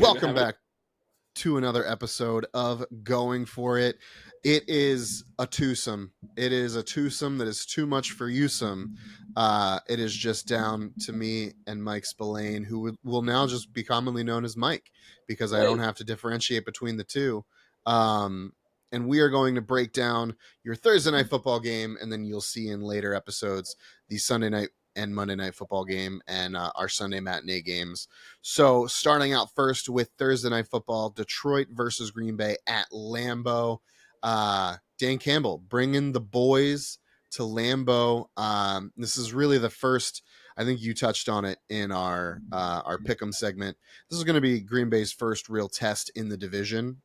Welcome back to another episode of Going For It. It is a twosome. It is a twosome that is too much for you some. It is just down to me and Mike Spillane, who will now just be commonly known as Mike because I don't have to differentiate between the two. And we are going to break down your Thursday night football game, and then you'll see in later episodes the Sunday night and Monday night football game and our Sunday matinee games. So starting out first with Thursday night football, Detroit versus Green Bay at Lambeau. Dan Campbell bringing the boys to Lambeau. This is really the first, I think you touched on it in our Pick'em segment. This is going to be Green Bay's first real test in the division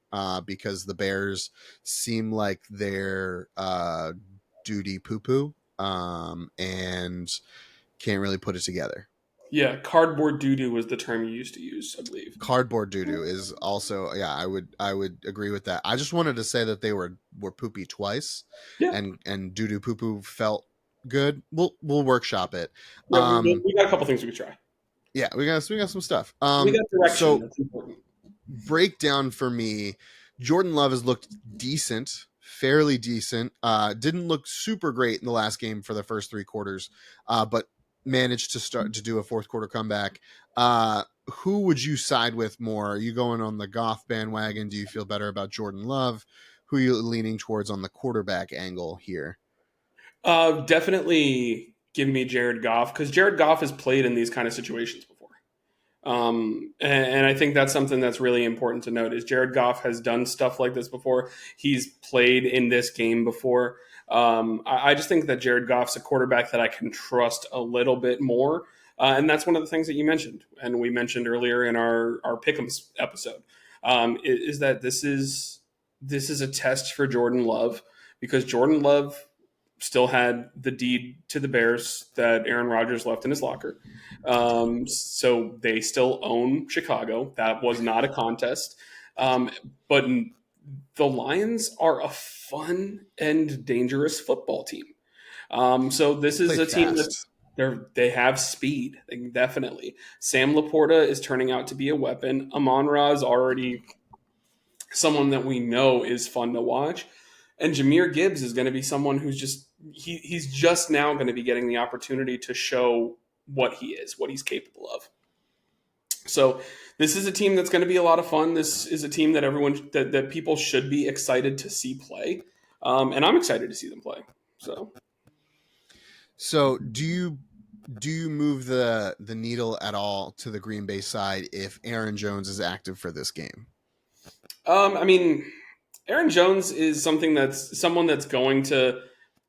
because the Bears seem like they're duty poo-poo and can't really put it together. Yeah, cardboard doo-doo was the term you used to use, I believe. Cardboard doo-doo is also, yeah, I would agree with that. I just wanted to say that they were poopy twice, and doo-doo poo-poo felt good. We'll workshop it. Yeah, we got a couple things we could try. Yeah, we got some stuff. We got direction. So that's important. Breakdown for me, Jordan Love has looked decent, fairly decent. Didn't look super great in the last game for the first three quarters, but managed to start to do a fourth quarter comeback. Who would you side with more? Are you going on the Goff bandwagon? Do you feel better about Jordan Love? Who are you leaning towards on the quarterback angle here? Definitely give me Jared Goff, because Jared Goff has played in these kind of situations before. And I think that's something that's really important to note is Jared Goff has done stuff like this before. He's played in this game before. I just think that Jared Goff's a quarterback that I can trust a little bit more. And that's one of the things that you mentioned. And we mentioned earlier in our Pick'ems episode, is that this is a test for Jordan Love, because Jordan Love still had the deed to the Bears that Aaron Rodgers left in his locker. So they still own Chicago. That was not a contest. But the Lions are a fun and dangerous football team. So this is a team that they have speed, definitely. Sam Laporta is turning out to be a weapon. Amon-Ra is already someone that we know is fun to watch. And Jahmyr Gibbs is going to be someone who's just he's just now going to be getting the opportunity to show what he is, what he's capable of. So this is a team that's going to be a lot of fun. This is a team that everyone that people should be excited to see play, and I'm excited to see them play. So do you move the needle at all to the Green Bay side if Aaron Jones is active for this game? I mean, Aaron Jones is someone that's going to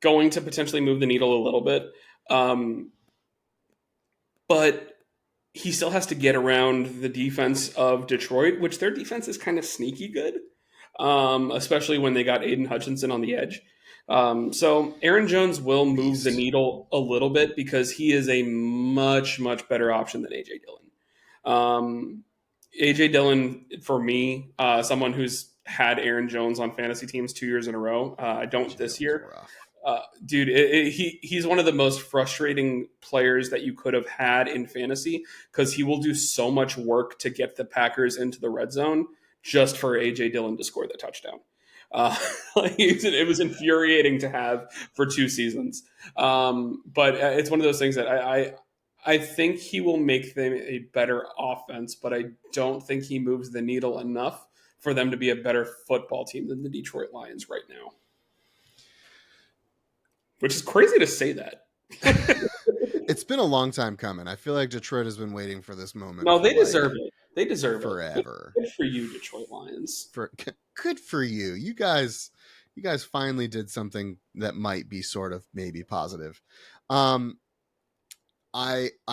potentially move the needle a little bit, but he still has to get around the defense of Detroit, which their defense is kind of sneaky good, especially when they got Aiden Hutchinson on the edge. So Aaron Jones will move the needle a little bit because he is a much, much better option than A.J. Dillon. A.J. Dillon, for me, someone who's had Aaron Jones on fantasy teams 2 years in a row. I don't this year. Dude, he's one of the most frustrating players that you could have had in fantasy because he will do so much work to get the Packers into the red zone just for A.J. Dillon to score the touchdown. It was infuriating to have for 2 seasons. But it's one of those things that I think he will make them a better offense, but I don't think he moves the needle enough for them to be a better football team than the Detroit Lions right now. Which is crazy to say that. It's been a long time coming. I feel like Detroit has been waiting for this moment. No, they deserve it. They deserve forever. Good for you, Detroit Lions. Good for you. You guys finally did something that might be sort of maybe positive. I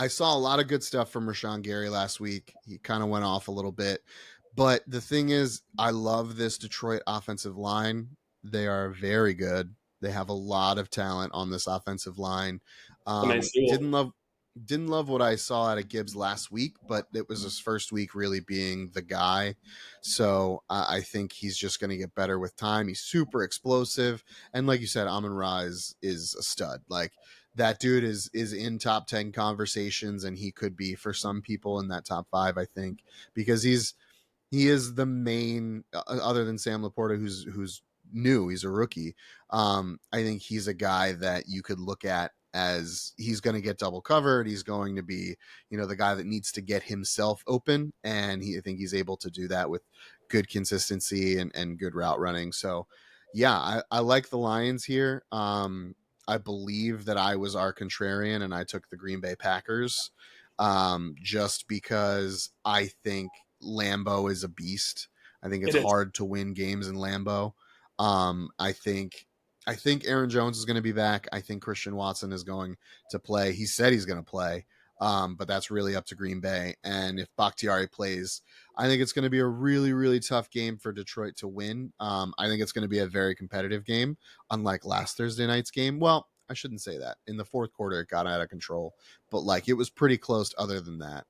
saw a lot of good stuff from Rashawn Gary last week. He kind of went off a little bit. But the thing is, I love this Detroit offensive line. They are very good. They have a lot of talent on this offensive line. Didn't love what I saw out of Gibbs last week, but it was his first week really being the guy. So I think he's just going to get better with time. He's super explosive. And like you said, Amon-Ra is a stud. Like that dude is in top 10 conversations, and he could be for some people in that top 5, I think, because he's He is the main, other than Sam Laporta, who's new. He's a rookie. I think he's a guy that you could look at as he's going to get double covered. He's going to be, the guy that needs to get himself open, and I think he's able to do that with good consistency and good route running. So, yeah, I like the Lions here. I believe that I was our contrarian and I took the Green Bay Packers, just because I think Lambeau is a beast. I think it's It is. hard to win games in Lambeau. I think Aaron Jones is going to be back. I think Christian Watson is going to play. He said he's going to play, but that's really up to Green Bay. And if Bakhtiari plays, I think it's going to be a really, really tough game for Detroit to win. I think it's going to be a very competitive game, unlike last Thursday night's game. Well, I shouldn't say that. In the fourth quarter, it got out of control, but like it was pretty close other than that.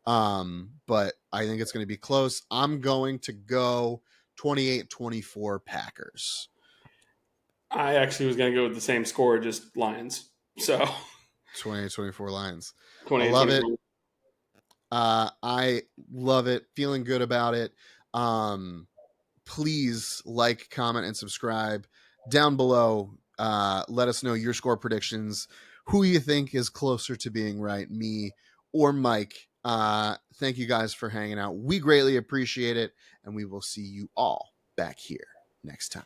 But I think it's going to be close. I'm going to go 28-24 Packers. I actually was going to go with the same score, just Lions. So 28-24 Lions. I 28 love it. 24. I love it. Feeling good about it. Please like, comment, and subscribe down below. Let us know your score predictions. Who you think is closer to being right, me or Mike? Thank you guys for hanging out. We greatly appreciate it, and we will see you all back here next time.